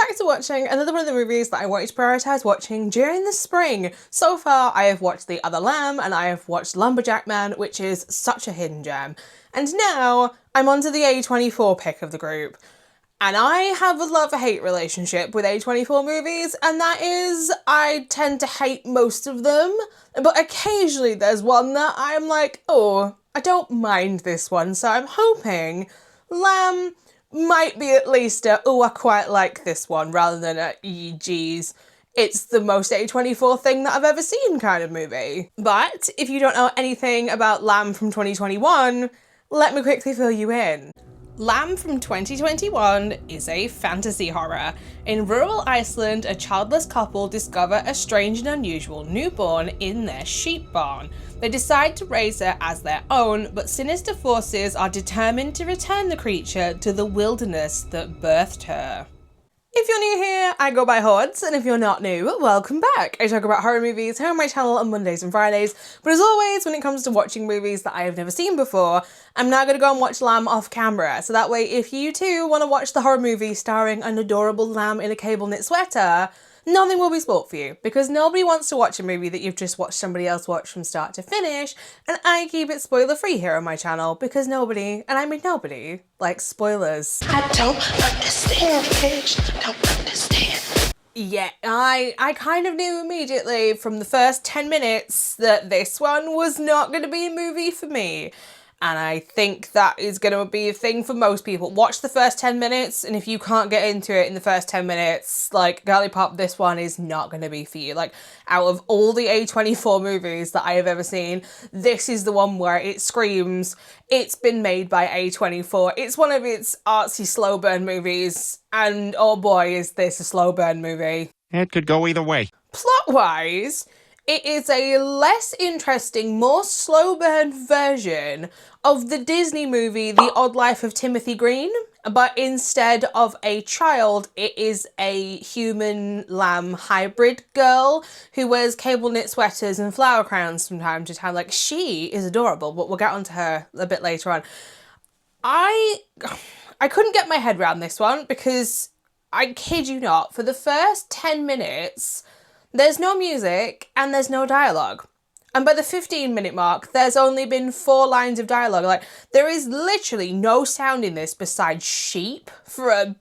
back to watching another one of the movies that I wanted to prioritise watching during the spring. So far, I have watched The Other Lamb and I have watched Lumberjack Man, which is such a hidden gem. And now, I'm onto the A24 pick of the group. And I have a love-hate relationship with A24 movies, and that is, I tend to hate most of them, but occasionally there's one that I'm like, oh, I don't mind this one, so I'm hoping Lamb might be at least a, oh, I quite like this one, rather than a, geez, it's the most A24 thing that I've ever seen kind of movie. But if you don't know anything about Lamb from 2021, let me quickly fill you in. Lamb from 2021 is a fantasy horror. In rural Iceland, a childless couple discover a strange and unusual newborn in their sheep barn. They decide to raise her as their own, but sinister forces are determined to return the creature to the wilderness that birthed her. If you're new here, I go by Hordes, and if you're not new, welcome back. I talk about horror movies here on my channel on Mondays and Fridays, but as always, when it comes to watching movies that I have never seen before, I'm now going to go and watch Lamb off camera, so that way if you too want to watch the horror movie starring an adorable lamb in a cable knit sweater, nothing will be spoilt for you, because nobody wants to watch a movie that you've just watched somebody else watch from start to finish, and I keep it spoiler free here on my channel, because nobody, and I mean nobody, likes spoilers. I don't understand, bitch. I don't understand. Yeah, I kind of knew immediately from the first 10 minutes that this one was not going to be a movie for me. And I think that is going to be a thing for most people. Watch the first 10 minutes, and if you can't get into it in the first 10 minutes, like, girly pop, this one is not going to be for you. Like, out of all the A24 movies that I have ever seen, this is the one where it screams, it's been made by A24. It's one of its artsy slow burn movies, and oh boy, is this a slow burn movie. It could go either way. Plot-wise, it is a less interesting, more slow burn version of the Disney movie The Odd Life of Timothy Green, but instead of a child, it is a human lamb hybrid girl who wears cable knit sweaters and flower crowns from time to time. Like, she is adorable, but we'll get onto her a bit later on. I couldn't get my head around this one because, I kid you not, for the first 10 minutes, there's no music and there's no dialogue. And by the 15-minute mark, there's only been 4 lines of dialogue. Like, there is literally no sound in this besides sheep for a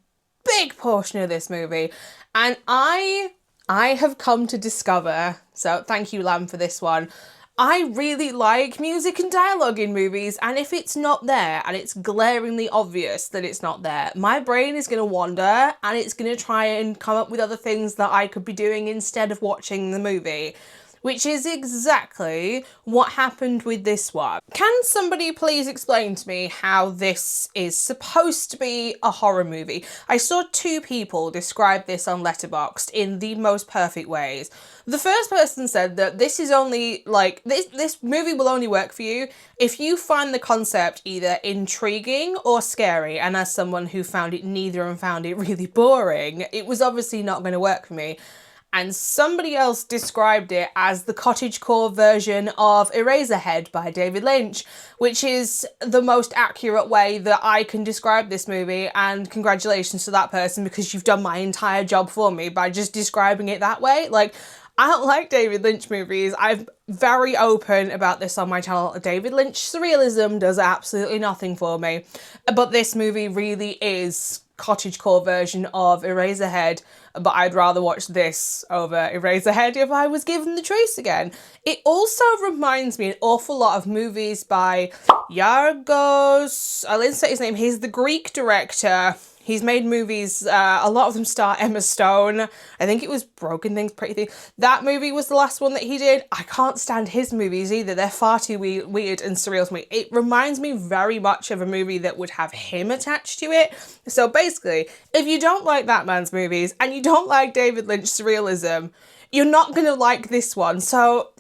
big portion of this movie. And I have come to discover, so thank you, Lamb, for this one, I really like music and dialogue in movies, and if it's not there and it's glaringly obvious that it's not there, my brain is going to wander and it's going to try and come up with other things that I could be doing instead of watching the movie. Which is exactly what happened with this one. Can somebody please explain to me how this is supposed to be a horror movie? I saw 2 people describe this on Letterboxd in the most perfect ways. The first person said that this is only, like, this movie will only work for you if you find the concept either intriguing or scary, and as someone who found it neither and found it really boring, it was obviously not going to work for me. And somebody else described it as the Cottagecore version of Eraserhead by David Lynch, which is the most accurate way that I can describe this movie, and congratulations to that person because you've done my entire job for me by just describing it that way. Like, I don't like David Lynch movies. I'm very open about this on my channel. David Lynch surrealism does absolutely nothing for me, but this movie really is Cottagecore version of Eraserhead, but I'd rather watch this over Eraserhead if I was given the choice again. It also reminds me an awful lot of movies by Yorgos, I'll insert his name, he's the Greek director. He's made movies, a lot of them star Emma Stone. I think it was Broken Things, Pretty Things. That movie was the last one that he did. I can't stand his movies either. They're far too weird and surreal to me. It reminds me very much of a movie that would have him attached to it. So basically, if you don't like that man's movies and you don't like David Lynch surrealism, you're not going to like this one. So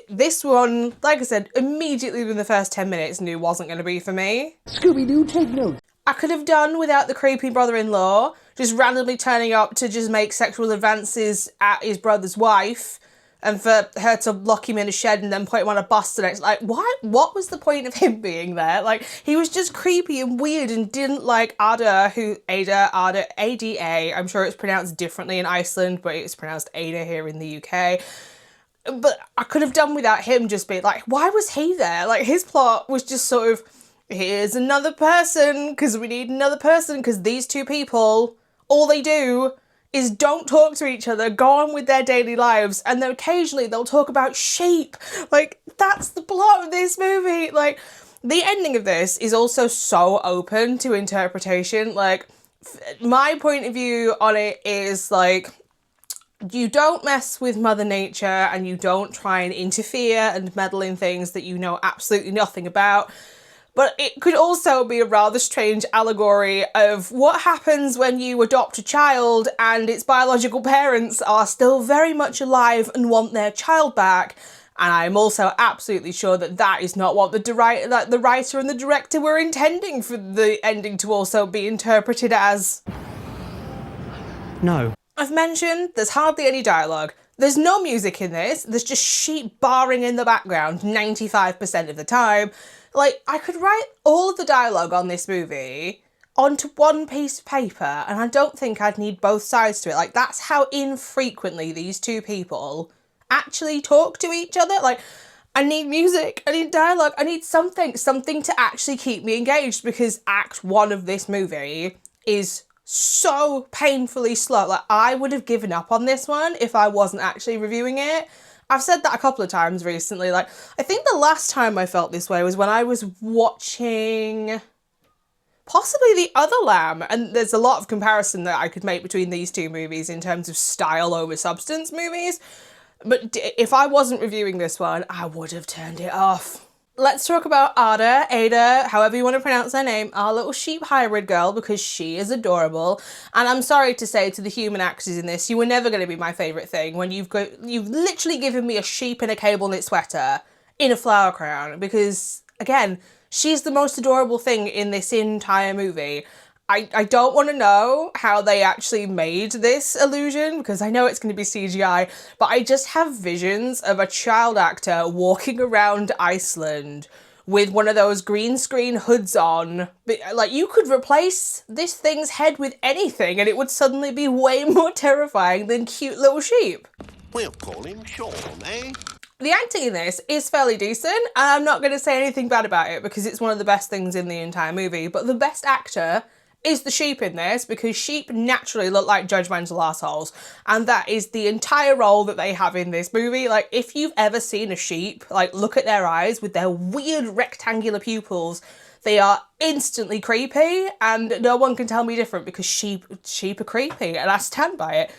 this one, like I said, immediately within the first 10 minutes knew wasn't going to be for me. Scooby-Doo, take note. I could have done without the creepy brother-in-law just randomly turning up to just make sexual advances at his brother's wife, and for her to lock him in a shed and then put him on a bus the next, like, what was the point of him being there? Like, he was just creepy and weird and didn't like Ada, Ada, I'm sure it's pronounced differently in Iceland, but it's pronounced Ada here in the UK. But I could have done without him just being like, why was he there? Like, his plot was just sort of, here's another person, because we need another person, because these two people, all they do is don't talk to each other, go on with their daily lives, and then occasionally they'll talk about sheep. Like, that's the plot of this movie. Like, the ending of this is also so open to interpretation. Like, my point of view on it is, like, you don't mess with Mother Nature and you don't try and interfere and meddle in things that you know absolutely nothing about. But it could also be a rather strange allegory of what happens when you adopt a child and its biological parents are still very much alive and want their child back. And I'm also absolutely sure that that is not what the writer and the director were intending for the ending to also be interpreted as. No. I've mentioned there's hardly any dialogue. There's no music in this. There's just sheep barring in the background 95% of the time. Like, I could write all of the dialogue on this movie onto one piece of paper, and I don't think I'd need both sides to it. Like, that's how infrequently these two people actually talk to each other. Like, I need music, I need dialogue, I need something to actually keep me engaged, because Act 1 of this movie is so painfully slow. Like, I would have given up on this one if I wasn't actually reviewing it. I've said that a couple of times recently. Like, I think the last time I felt this way was when I was watching possibly The Other Lamb, and there's a lot of comparison that I could make between these two movies in terms of style over substance movies, but if I wasn't reviewing this one, I would have turned it off. Let's talk about Ada, however you want to pronounce her name, our little sheep hybrid girl, because she is adorable. And I'm sorry to say to the human actors in this, you were never going to be my favourite thing when you've literally given me a sheep in a cable knit sweater in a flower crown, because, again, she's the most adorable thing in this entire movie. I don't want to know how they actually made this illusion, because I know it's going to be CGI, but I just have visions of a child actor walking around Iceland with one of those green screen hoods on. Like, you could replace this thing's head with anything and it would suddenly be way more terrifying than cute little sheep. We'll call him Sean, eh? The acting in this is fairly decent, and I'm not going to say anything bad about it because it's one of the best things in the entire movie, but the best actor is the sheep in this, because sheep naturally look like judgmental assholes, and that is the entire role that they have in this movie. Like, if you've ever seen a sheep, like, look at their eyes with their weird rectangular pupils, they are instantly creepy, and no one can tell me different, because sheep are creepy, and I stand by it.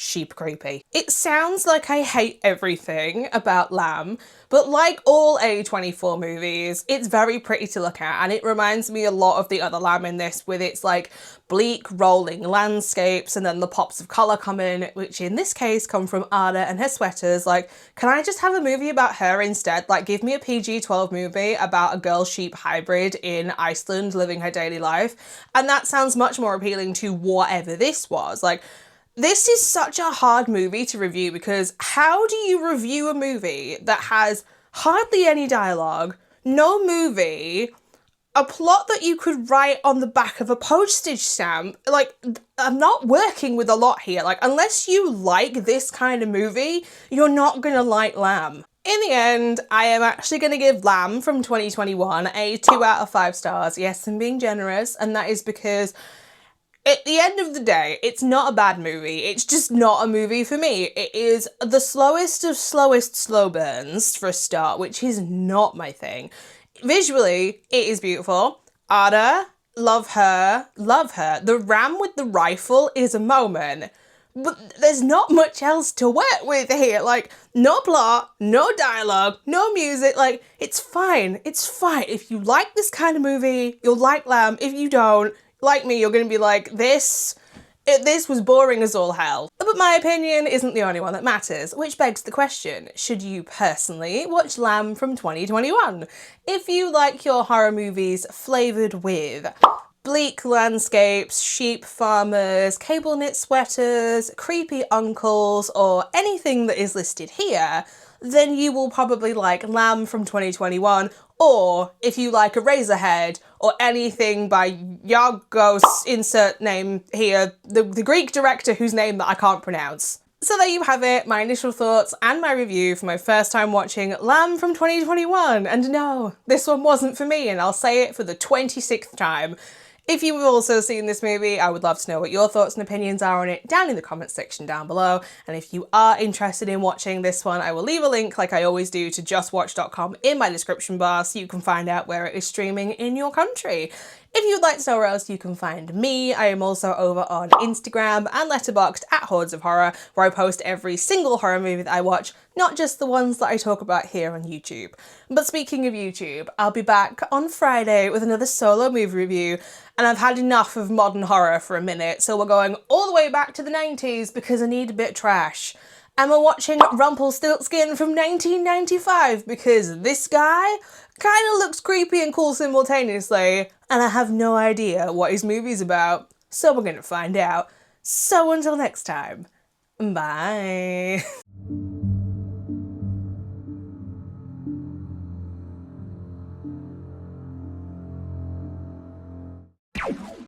Sheep creepy. It sounds like I hate everything about Lamb, but like all A24 movies, it's very pretty to look at, and it reminds me a lot of The Other Lamb in this, with its like bleak rolling landscapes and then the pops of colour come in, which in this case come from Ada and her sweaters. Like, can I just have a movie about her instead? Like, give me a PG-12 movie about a girl sheep hybrid in Iceland living her daily life, and that sounds much more appealing to whatever this was. Like, this is such a hard movie to review, because how do you review a movie that has hardly any dialogue, no movie, a plot that you could write on the back of a postage stamp? Like, I'm not working with a lot here. Like, unless you like this kind of movie, you're not gonna like Lamb. In the end, I am actually going to give Lamb from 2021 a 2 out of 5 stars. Yes, I'm being generous, and that is because at the end of the day, it's not a bad movie. It's just not a movie for me. It is the slowest of slowest slow burns for a start, which is not my thing. Visually, it is beautiful. Ada, love her, love her. The ram with the rifle is a moment, but there's not much else to work with here. Like, no plot, no dialogue, no music. Like, it's fine. It's fine. If you like this kind of movie, you'll like Lamb. If you don't, like me, you're going to be like, this was boring as all hell. But my opinion isn't the only one that matters, which begs the question, should you personally watch Lamb from 2021? If you like your horror movies flavoured with bleak landscapes, sheep farmers, cable knit sweaters, creepy uncles, or anything that is listed here, then you will probably like Lamb from 2021, or if you like Eraserhead, or anything by Yorgos, insert name here, the Greek director whose name that I can't pronounce. So there you have it, my initial thoughts and my review for my first time watching Lamb from 2021. And no, this one wasn't for me, and I'll say it for the 26th time. If you've also seen this movie, I would love to know what your thoughts and opinions are on it down in the comments section down below. And if you are interested in watching this one, I will leave a link, like I always do, to justwatch.com in my description bar so you can find out where it is streaming in your country. If you'd like to know where else you can find me, I am also over on Instagram and Letterboxd at HordesOfHorror, where I post every single horror movie that I watch, not just the ones that I talk about here on YouTube. But speaking of YouTube, I'll be back on Friday with another solo movie review, and I've had enough of modern horror for a minute, so we're going all the way back to the 90s because I need a bit of trash. And we're watching Rumpelstiltskin from 1995 because this guy kind of looks creepy and cool simultaneously, and I have no idea what his movie's about, so we're gonna find out. So until next time, bye.